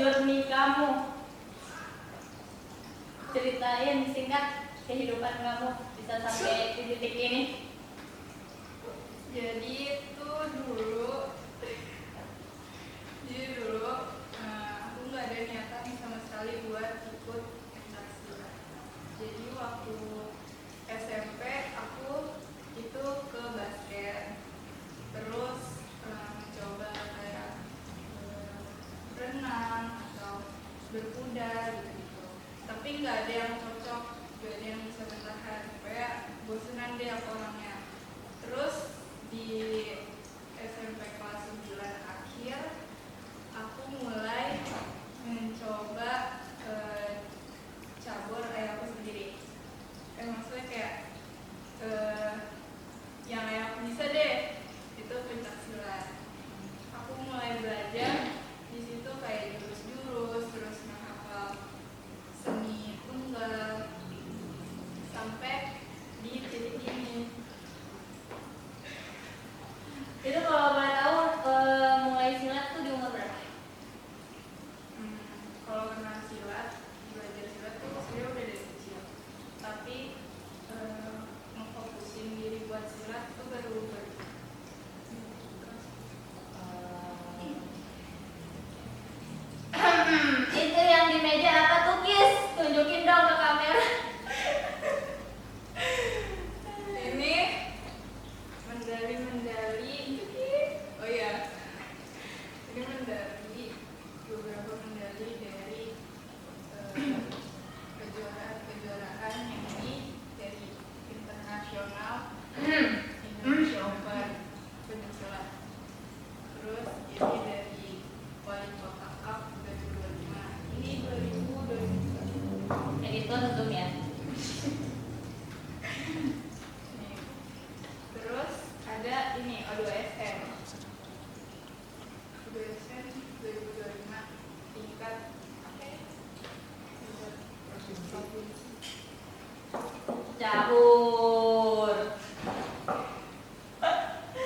journey kamu. Ceritain singkat kehidupan kamu bisa sampai di titik ini. Jadi itu dulu aku nggak ada niatan sama sekali buat ikut pencaksilat. Jadi waktu SMP aku itu ke basket, terus mencoba kayak berenang atau berkuda gitu. Tapi nggak ada yang cocok, nggak ada yang bisa bertahan. Kayak bosenan deh aku orangnya. Terus di SMP kelas 9 akhir aku mulai mencoba cabur ayahku sendiri. Maksudnya kayak yang ayahku bisa deh itu pencaksilat. Aku mulai belajar di situ kayak jurus-jurus, terus menghafal seni tunggal sampai di titik ini. Itu kalau boleh tahu mulai silat tuh di umur berapa? Kalau kenal silat, belajar silat tuh sebenarnya udah dari kecil. Tapi ngefokusin diri buat silat tuh baru. Itu yang di meja apa tuh, Kis? Tunjukin dong ke kamera. Ini medali. Oh iya, ini beberapa medali dari kejuaraan yang ini dari internasional Indonesia Open pencaksilat. Terus ini dari Wali Kota Cup 2025. Ini 2021. Editor zoom ya. Terus ada ini O2SN 2025 tingkat apa ya? Cabur.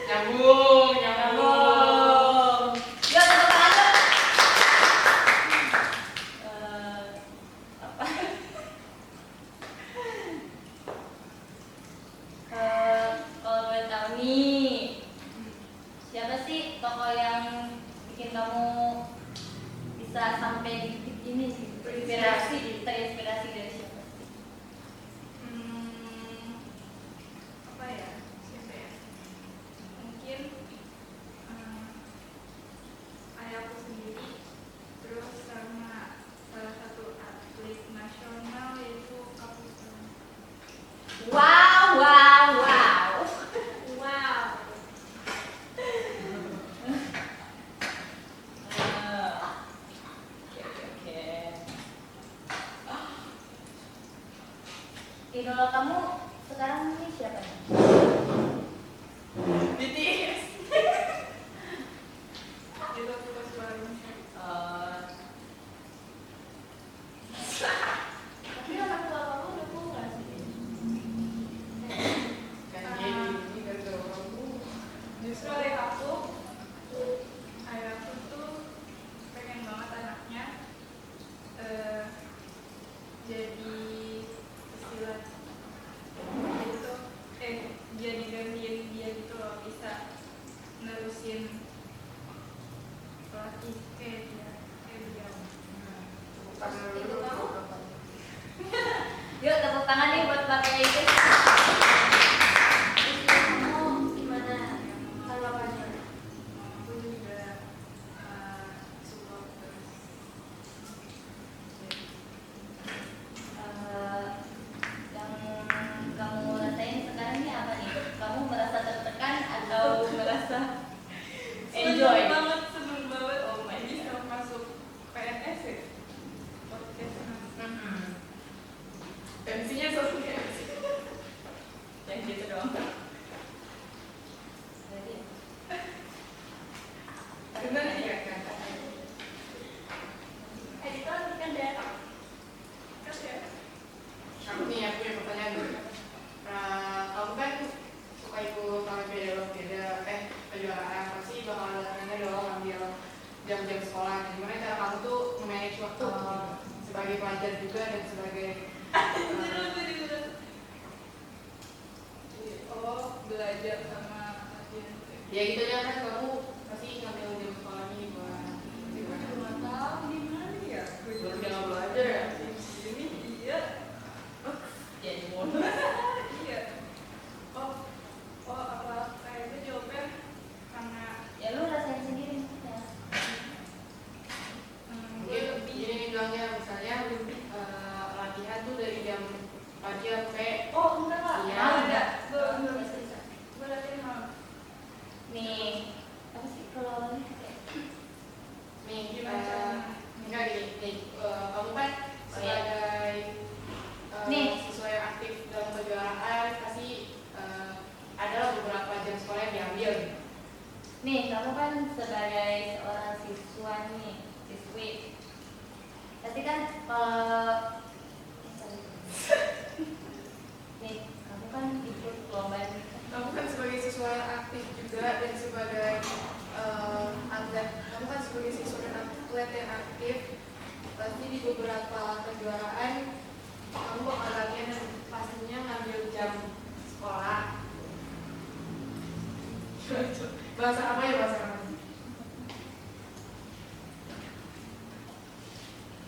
Nyambung. Yuk, tepuk tangan. Apa? Kalau boleh tahu nih, siapa sih tokoh yang bikin kamu bisa sampai di titik ini sih? Terinspirasi dari siapa? Apa ya? Siapa ya? Mungkin ayahku sendiri, terus sama salah satu atlet nasional yaitu Kapusan. Wow. Oke. Idola kamu sekarang ini siapa nih? BTS. Itu suka suara. Tapi orang tua kamu dukung nggak sih? Justru ayahku tuh pengen banget anaknya jadi pesilat gitu, jadi gantiin dia gitu loh, bisa nerusin pelatih kayak dia, kayak beliau. Ibu kamu? Yuk tepuk tangan nih buat Mbak Tia itu. Kamu gimana? Tanggapannya? Aku juga support terus. Yang kamu rasain sekarang ini apa nih? Kamu merasa tertekan atau merasa enjoy? Seneng banget. Oh my, bisa masuk PNS ya? Podcast. Tensinya sosial. Yang gitu doang. Benar ya kan? Editor kan deh. Aku punya pertanyaan dulu. Kamu kan suka ikut olimpiade kejuaraan, pasti bakal nanya dong ambil jam-jam sekolah. Gimana cara kamu tuh manage waktu sebagai pelajar juga dan sebagai Oh, belajar sama latihan. ya gitu ya kan kamu pasti ngambil jam sekolah nih buat gimana? Nggak tahu di mana ya. Baru jangan belajar ya. Ini iya. Jadi mau. Iya. Oh apa kayaknya jawabnya karena Ya lu rasain sendiri ya. Mungkin ini bilangnya misalnya latihan tuh dari jam pagi sampai Oh enggak kak. Iya. ada. Belum Belum bisa. gue latihan malam. Nih apa sih kalau ini kayak nih Gimana? enggak gini nih kamu kan sebagai Nih. siswa yang aktif dalam kejuaraan pasti ada beberapa jam sekolah yang diambil. nih kamu kan sebagai seorang siswa nih, siswi. Pasti kan nih kamu kan ikut lomba nih. Kamu kan sebagai siswa yang aktif juga dan sebagai atlet, kamu kan sebagai siswa dan atlet yang aktif, pasti di beberapa kejuaraan kamu bakal latihan dan pastinya ngambil jam sekolah. Bahasa apa ya bahasa apa?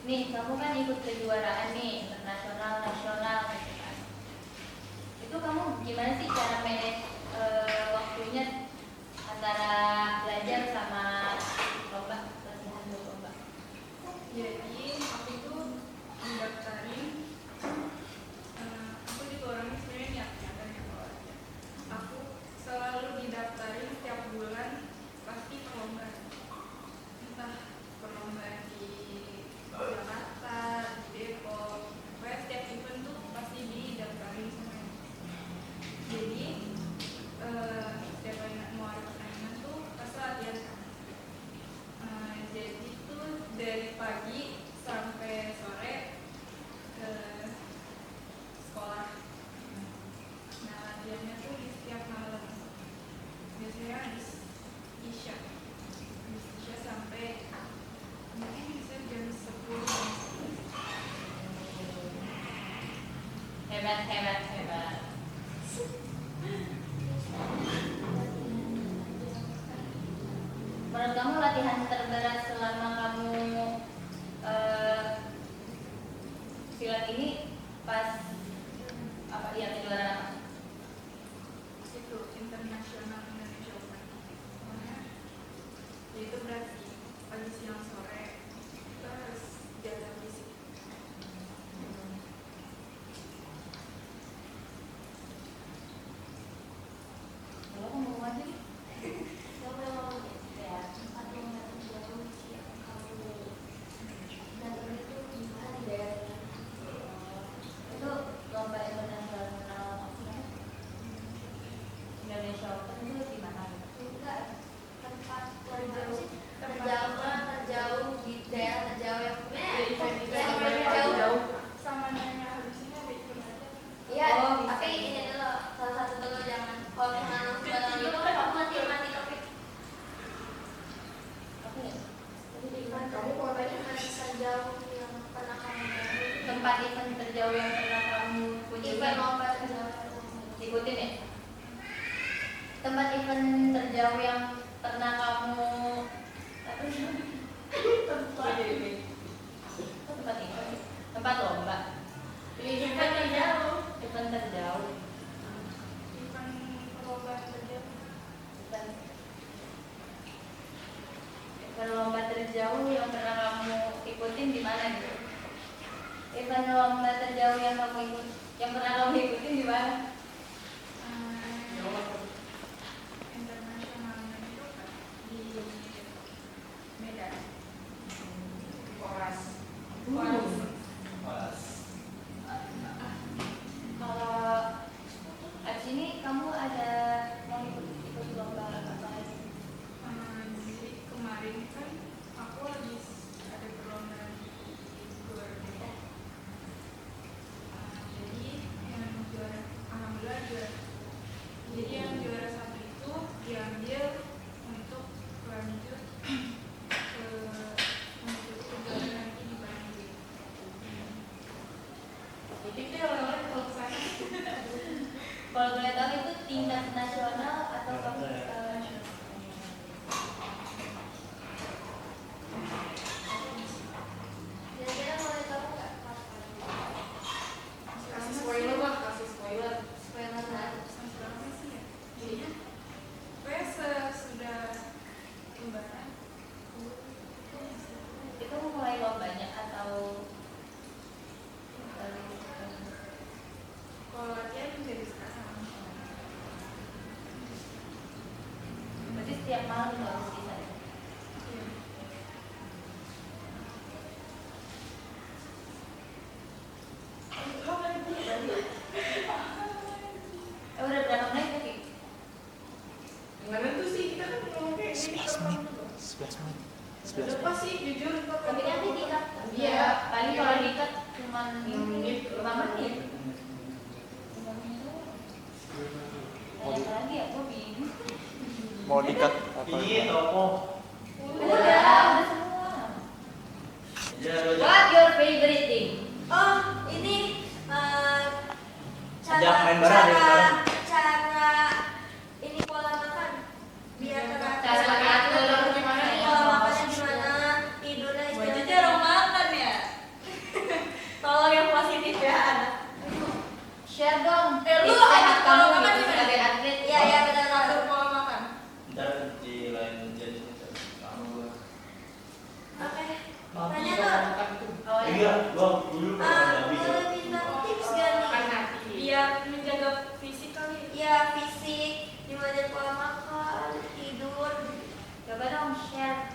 Nih kamu kan ikut kejuaraan nih internasional, nasional gitu kan. Itu kamu gimana sih cara manage waktunya antara belajar sama lomba, latihan buat lomba? Jadi aku itu mendaftarin. Aku juga orangnya sebenarnya niat-niatan ya kalau latihan. Aku selalu didaftarin setiap bulan pasti perlombaan. Entah perlombaan di Jakarta, di Depok, pokoknya setiap event tuh pasti didaftarin semuanya. Jadi setiap kali mau ada pertandingan tuh pasti latihan. Jadi tuh dari pagi sampai sore ke sekolah. Nah latihannya tuh di setiap malam. Biasanya habis Isya. Habis Isya sampai mungkin bisa jam 10 jam 11. Hebat, hebat, hebat. Menurut kamu latihan terberat selama kamu silat ini pas apa ya kejuaraan apa? Itu internasional Indonesia Open. Soalnya ya itu berarti pagi siang sore kita harus jaga fisik. Kalau kamu mau aja nih. Itu lomba internasional Indonesia Open itu di mana? terjauh di daerah terjauh yang Jauh. Sama nanya habis ini ada event aja. iya Oh, tapi bisa. ini dulu salah satu dulu jangan kalau menanam sembarangan itu kamu mati topik Apa ya? Kamu kotanya terjauh yang pernah kamu Tempat event terjauh yang pernah kamu kunjungi? event lomba terjauh Ikutin ya. Tempat event terjauh yang pernah kamu apa sih? Kok tempat event? Tempat lomba. event terjauh Event terjauh. Event perlombaan terjauh. Event lomba terjauh yang pernah kamu ikutin di mana gitu? Event lomba terjauh yang pernah kamu ikutin di mana? Internasionalnya itu kan di Medan. Koras. Kalau abis ini kamu ada mau ikut lomba apa lagi? Jadi kemarin kan aku habis ada perlombaan di Gor Depok. Jadi yang juara 11 menit. 11 Lupa sih jujur. Tapi kan diikat. Iya. Paling kalau diikat cuma ini 5 menit. 5 menit. Banyak lagi ya, gue bingung. Mau dikat apa? Udah semua. What your favorite thing? Oh, ini Ajak main bareng, cara ini pola makan biar teratur. Cara teratur gimana ya? Pola makannya gimana, tidurnya Berarti istirahatnya. jarang makan ya. Tolong yang positif ya anak. Share dong. Lu tips sehat ada pola kamu makan gitu gimana? sebagai atlet. Iya iya benar Atur benar. pola makan. Ntar di lain jadi Oke. Tanya dong. Awalnya iya gua dulu pernah Boleh bisa minta tips gak nih? Biar menjaga fisik kali. Ya fisik, gimana pola makan, tidur. coba dong share.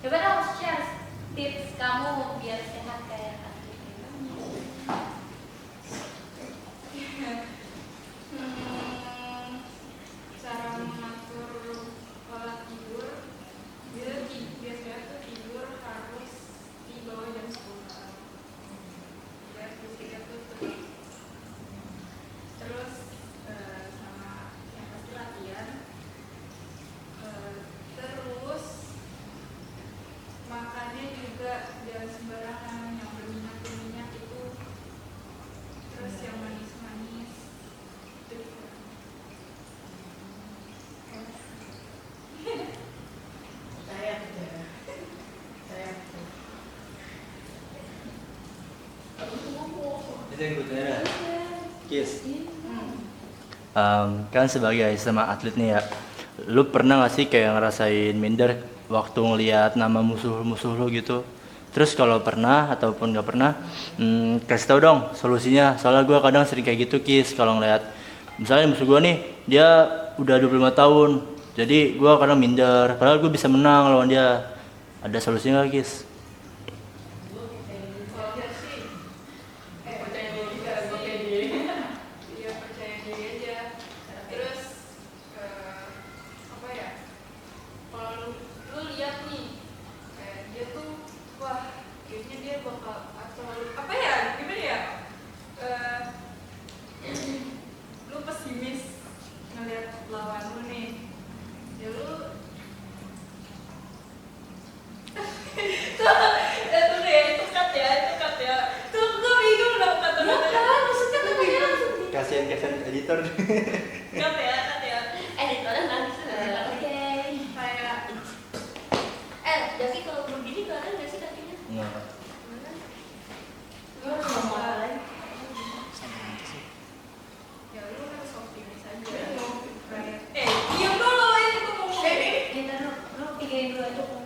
Coba dong share tips kamu biar sehat kayak atlet. Cara mengatur pola tidur. Biasanya tuh tidur harus di bawah jam 10 malam. Biar fisiknya tuh fit. Terus sama yang pasti latihan. Terus makannya juga jangan sembarangan, yang berminyak itu. Terus yang manis-manis itu dikurangin. Itu yang gue tanya. Kis. Kan sebagai sama atlet nih ya, lu pernah gak sih kayak ngerasain minder waktu ngelihat nama musuh-musuh lu gitu? Terus kalau pernah ataupun gak pernah, kasih tau dong solusinya. Soalnya gue kadang sering kayak gitu Kis, kalau ngelihat misalnya musuh gue nih, dia udah 25 tahun, jadi gue kadang minder, padahal gue bisa menang lawan dia. Ada solusinya gak Kis? Percaya diri aja. Iya percaya diri aja. Terus apa ya? Kalau lu lihat nih, dia tuh wah kayaknya dia bakal atau apa ya? Gimana ya? Lu pesimis ngelihat lawan lu nih. Ya lu itu deh, itu cut ya. Tuh gue bingung dong kata-kata. maksudnya kan langsung. Kasian editor. Cut ya. Editornya nangis. Oke. Kayak Jadi kalau begini kalian nggak sih kakinya? Nah, lu harus apa lagi? Ya lu harus optimis aja. Kayak diam dulu ini gue ngomong. Kita lu pikirin dulu aja kalau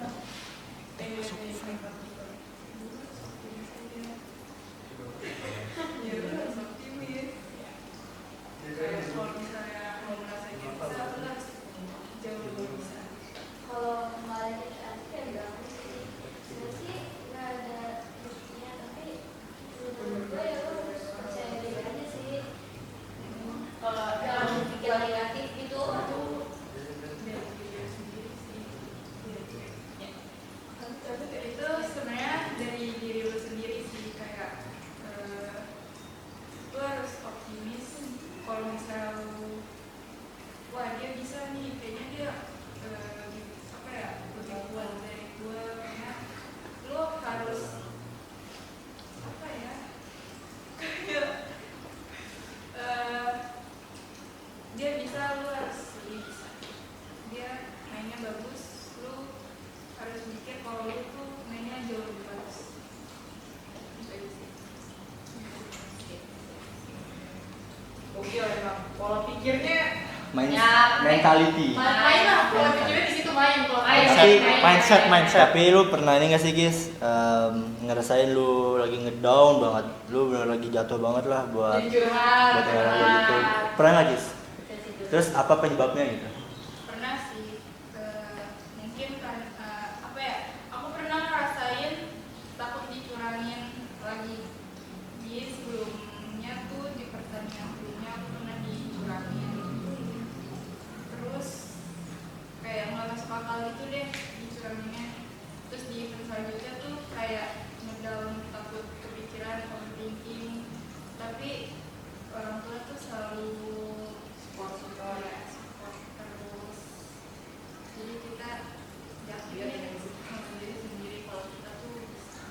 Ya lu harus optimis. Kayak kalau misalnya mau merasa gitu bisa, lu harus jauh lebih bisa. Kalau kemarin kita kayak bilang sih, sebenarnya sih nggak ada buktinya, tapi menurut gue ya lo harus percaya diri aja sih. kalau Jangan berpikir negatif gitu. Itu sebenarnya dari diri lu sendiri sih, kayak lu harus optimis. Kalau misalnya lu wah dia bisa nih, kayaknya dia apa ya, lebih kuat dari gue, karena lu harus apa ya, kayak dia bisa, lu harus lebih bisa. Dia mainnya bagus, lu harus mikir kalau lu tuh mainnya jauh lebih bagus. Itu aja sih. Oke lah emang. Pola pikirnya mentality. main lah. Pola pikirnya di situ main. Pola Tapi mindset. Tapi lu pernah ini gak sih Kis, ngerasain lu lagi ngedown banget, lu bener lagi jatuh banget lah buat Jadi curhat. olahraga gitu. Pernah gak Kis? Terus apa penyebabnya gitu? Pernah sih, mungkin kan apa ya, aku pernah ngerasain takut dicurangin lagi. Jadi sebelumnya tuh di pertandingan sebelumnya aku pernah dicurangin, terus kayak nggak masuk akal bakal gitu deh dicuraminnya. Terus di event selanjutnya tuh kayak ngedown, takut kepikiran, overthinking, tapi orang tua tuh selalu support terus, jadi kita yakin sama diri sendiri kalau kita tuh bisa.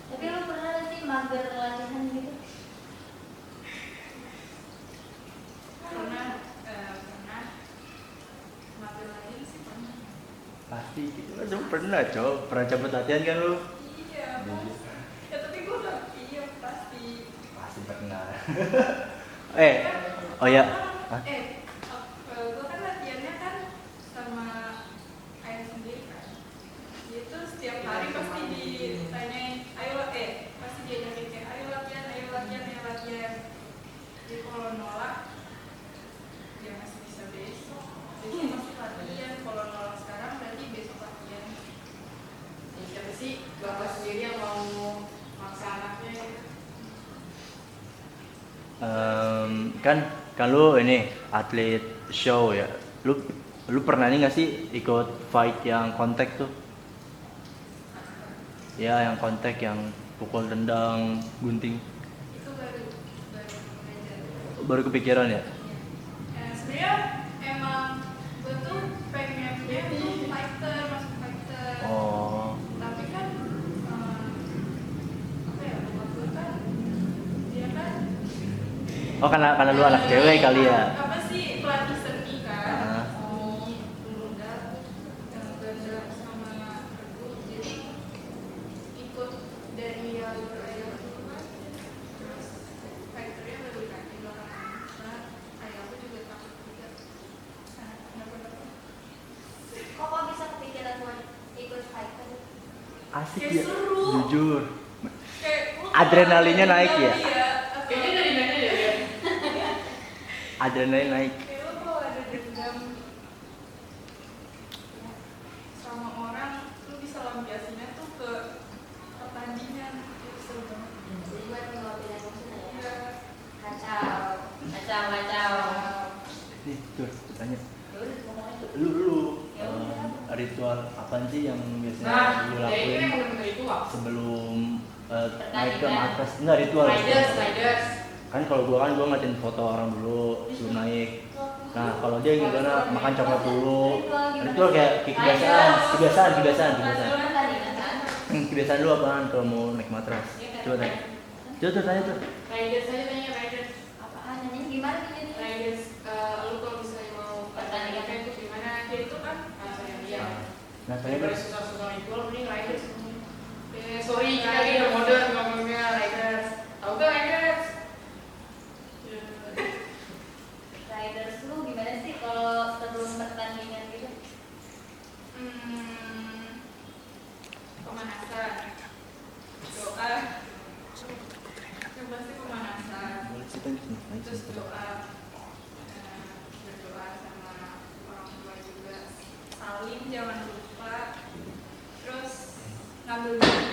Tapi lu pernah nggak sih mager latihan gitu? Pernah mager lagi sih pernah. Pasti gitu kan dong, pernah cowok, pernah cabut latihan kan lu? Iya, ya tapi gue gak, iya pasti. Pasti pernah. Oh ya. Hah? Gue kan latihannya kan sama ayah sendiri kan. Dia tuh setiap hari pasti ditanyain, pasti diajakin kayak ayo latihan. Jadi kalau nolak, ya masih bisa besok pasti latihan. Kalau nolak sekarang berarti besok latihan. Ya, siapa sih bapak sendiri yang mau maksa anaknya gitu? Kan lu ini atlet show ya. Lu pernah nih nggak sih ikut fight yang kontak tuh? Ya, yang kontak, yang pukul tendang, gunting. Itu baru belajar. Baru kepikiran ya? Sebenarnya emang gue tuh pengennya tuh masuk fighter. Oh, Tapi kan bokap gue kan dia kan karena lu anak cewek kali ya. apa sih pelatih seni kan, Ah. seni pemuda yang belajar sama aku, jadi ikut dari yang dulu kan. Terus fighternya baru ganti belakangan karena ayah aku juga takut juga. Kenapa? Kok bisa kepikiran buat ikut fighter? Asik Kayak ya, seru. jujur. Kayak Adrenalinnya naik ya? Kayaknya dari mana ya? Adrenalin naik. Kayak lo kalau ada dendam sama orang, lo bisa lampiasinnya tuh ke pertandingan. Itu seru banget. Jadi buat ngeluapin emosinya ya. Iya. Kacau. Nih, Jur, tanya. Ya udah, ngomong aja. Lu Ya udah. ritual apa sih yang biasanya Nah, lu ya itu lakuin yang benar-benar itu lah. sebelum naik ke Pertandingan. atas? Enggak, ritual. Sliders. Kan kalau gua ngeliatin foto orang dulu sebelum naik. Nah, kalau dia gimana? Makan coklat dulu. Ritual kayak kebiasaan. Pertandingan kan? Kebiasaan lu apaan kalau mau naik matras? Coba tanya. Coba tanya tuh. Riders aja tanya riders. Apaan nanya gimana nih? Riders, lu kalau misalnya mau pertandingan kayak itu gimana? Dia itu kan Saya dia. Nah, tanya Daripada tuh. susah-susah itu, mending riders. Sorry, kita lagi udah modern ngomongnya riders. Tahu gak riders? Riders lu gimana sih kalau sebelum pertandingan gitu? Pemanasan, doa, yang pasti pemanasan, terus doa, berdoa sama orang tua juga, salim jangan lupa, terus ngambil wudhu.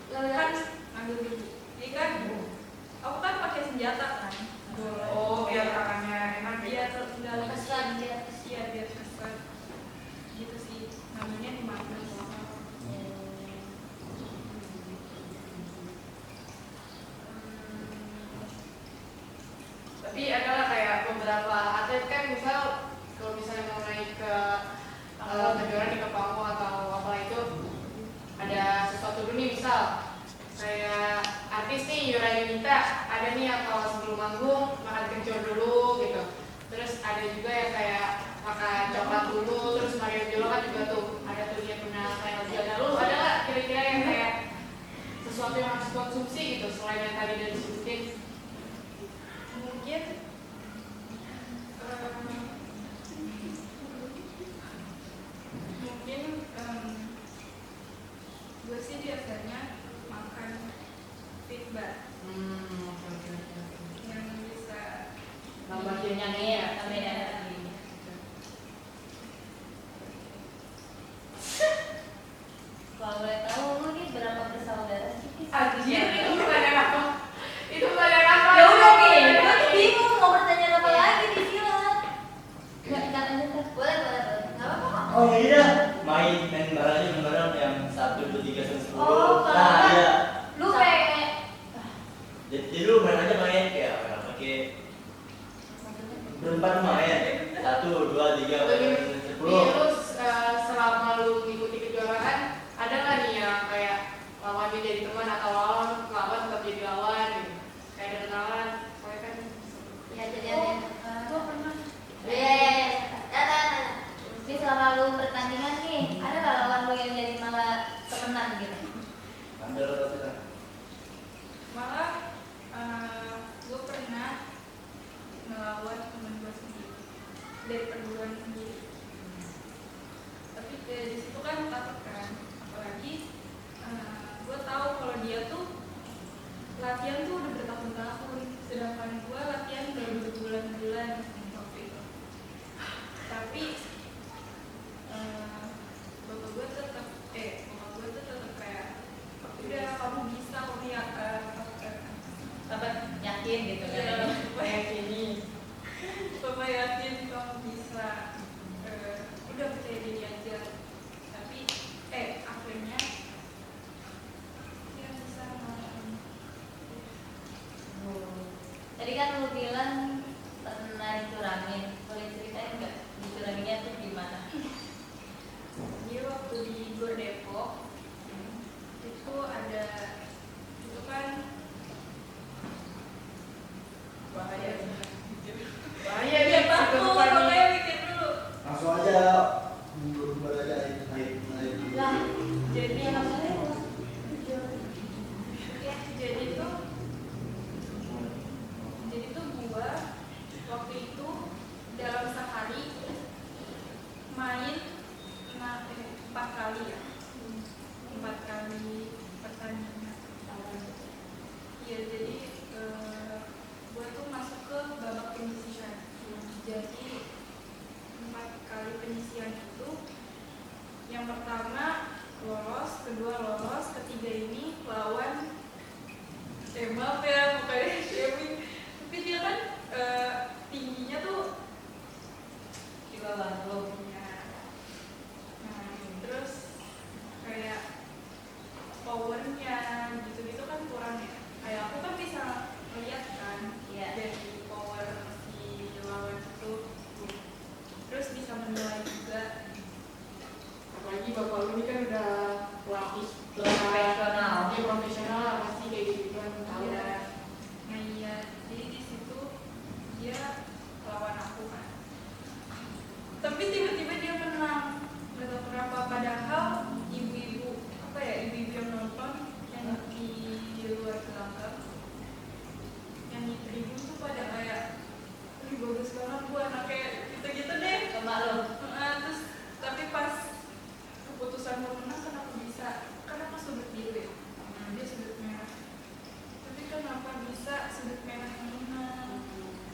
Kan ngambil wudhu, jadi kan aku kan pakai senjata kan. Oh, biar tangannya enak Dia gitu. dalam Kesan dia. iya biar kesan gitu sih, namanya di mana. Tapi adalah kayak beberapa atlet kan misal kalau misalnya mau naik ke kejuaraan di Kepangu atau apa itu ada sesuatu dulu nih, misal kayak artis nih Yura Yunita ada nih yang kalau sebelum manggung makan kencur dulu gitu. Terus ada juga yang kayak makan coklat dulu, terus Mario Jolo kan juga tuh ada tuh dia pernah kayak jalan. Lalu ada nggak kira-kira yang kayak sesuatu yang harus konsumsi gitu selain yang tadi udah disebutin? Mungkin gue sih biasanya makan fitbar yang bisa Nambahin Yang ini ya, tambahin energi. Kalau boleh tahu lu nih berapa bersaudara sih? Kis? Anjir, itu pertanyaan apa? Itu pertanyaan apa? Ya udah nih, gue bingung mau bertanya apa lagi di sini. Nggak aja kan? Boleh. Nggak apa-apa kok. Oh iya. main bareng yang 1, 2, 3 sampai 10. Oh, Nah, iya. Lu kayak Jadi lu main aja main kayak pakai berempat main. 1, 2, 3, 4, 5, 10. Terus selama lu ngikuti kejuaraan, ada nggak nih yang kayak lawan dia jadi teman atau lawan tetap jadi lawan gitu? Kayak ada kenalan, soalnya kan Ya jadi ada. Gua pernah. Ya. Datang. di selama lu pertandingan nih, ada nggak lawan lu yang jadi malah temenan gitu? Ambil roti. Malah gue pernah ngelawan temen gue sendiri dari perguruan sendiri. Tapi di situ kan takut kan, apalagi gue tahu kalau dia tuh latihan tuh udah bertahun-tahun, sedangkan gue latihan baru berbulan-bulan waktu itu. Tapi bapak gue tetap kayak udah kamu bisa, kamu ya Apa yakin gitu kan? ya kayak gini. Bapak yakin kamu bisa, udah percaya diri aja. Tapi akhirnya dia bisa ngalahin. Tadi kan lu bilang pernah dicurangin, boleh ceritain nggak dicuranginnya tuh gimana? Jadi waktu di Gor Depok itu ada, itu kan bahaya bahaya dia nih. takut, makanya mikir dulu. Langsung aja mundur aja naik. Lah, Jadi ya maksudnya jadi tuh gua waktu itu dalam sehari main 4 kali ya, 4 kali pertandingan. Iya, jadi gua tuh masuk ke babak penyisihan. Jadi 4 kali penyisihan itu, yang pertama lolos, kedua lolos, ketiga ini lawan maaf ya bukannya shaming, tapi dia kan tingginya tuh di bawah lu. ya. Nah, terus kayak powernya gitu-gitu kan kurang ya. Kayak aku kan bisa melihat kan Iya. dari power si lawan itu, terus bisa menilai juga. Apalagi bapak lu ini kan udah pelatih Profesional. dia profesional lah, pasti kayak gitu kan tahu. Iya. Nah iya, jadi di situ dia lawan aku kan. Tapi tiba-tiba dia menang. Gak tau kenapa. Padahal ibu-ibu yang nonton yang di luar gelanggang, yang di tribun tuh pada kayak, "Wih bagus banget bu anaknya," gitu-gitu deh. Sama lu. Terus tapi pas keputusan pemenang kenapa bisa? Kan aku sudut biru ya, dia sudut merah. Tapi kenapa bisa sudut merah yang menang?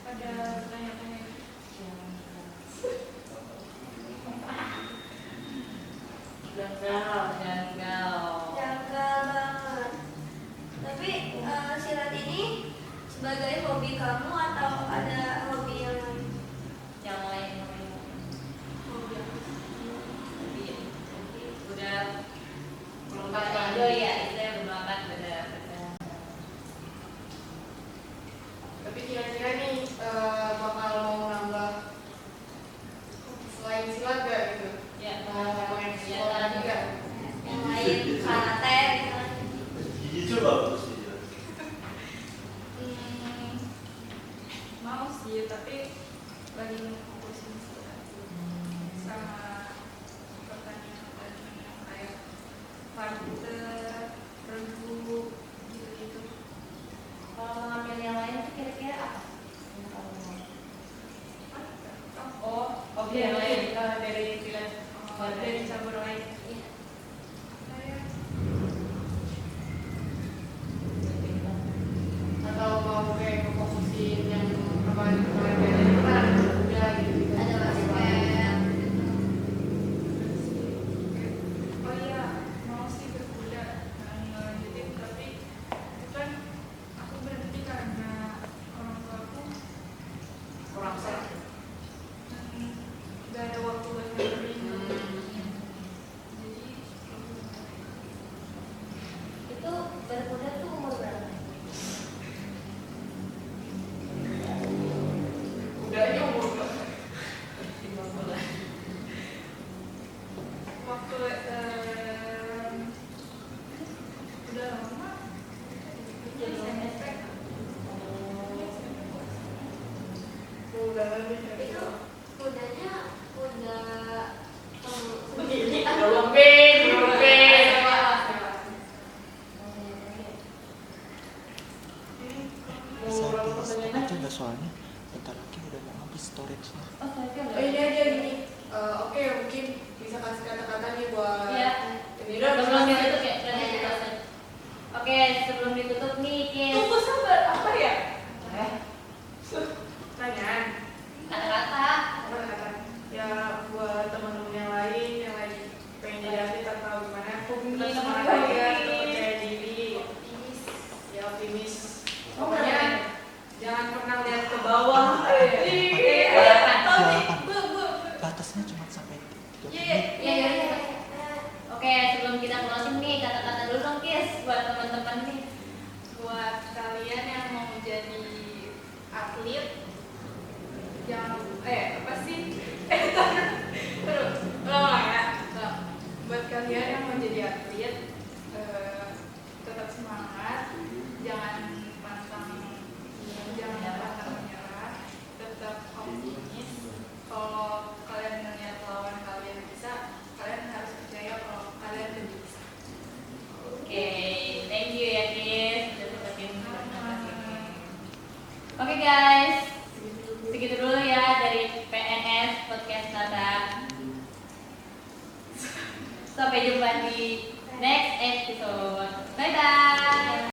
Pada tanya-tanya. Janggal. Janggal banget. Tapi silat ini sebagai hobi kamu atau ada hobi yang lain? Yang lain Hobi aku sih. udah melompat Indo ya, itu yang melompat beda. Tapi kira-kira nih bakal mau nambah selain silat gak gitu? Ya, Main ya, sekolah juga? Yang lain karate misalnya. Jujur bagus sih. Mau sih, tapi lagi fokusin silat sama pertandingan yang kayak fighter, regu, gitu-gitu. Kalau mau ngambil yang lain tuh kira-kira apa? Yang kamu mau? Oh, hobi yang lain dari silat. Dari cabur lain. Iya. Kayak Atau mau kayak fokusin yang kemarin-kemarin dari depan udah gitu. Ada basket. oh iya, mau sih berkuda, ngelanjutin, tapi itu kan aku berhenti karena orang tua aku Kurang sehat. gak ada waktu buat nganterin. tetap nomor semangat dua, aja, optimis. tetap percaya diri, Optimis. ya optimis. Oh, Pokoknya kenapa? jangan pernah lihat ke bawah. Batasnya cuma sampai Iya, Iya, iya, iya. Oke, sebelum kita closing nih, kata-kata dulu dong, Kis, buat teman-teman nih. buat kalian yang mau jadi atlet, jangan apa sih? Terus, ulang ya. Nah, buat kalian yang mau jadi atlet, tetap semangat, jangan pantang menyerah, tetap optimis. Kalau kalian melihat lawan kalian bisa, kalian harus percaya kalau kalian lebih bisa. Oke, thank you ya, Kis. Udah sebutin Oke guys, segitu dulu ya dari PNS Podcast Nada. Sampai jumpa di next episode. Bye bye.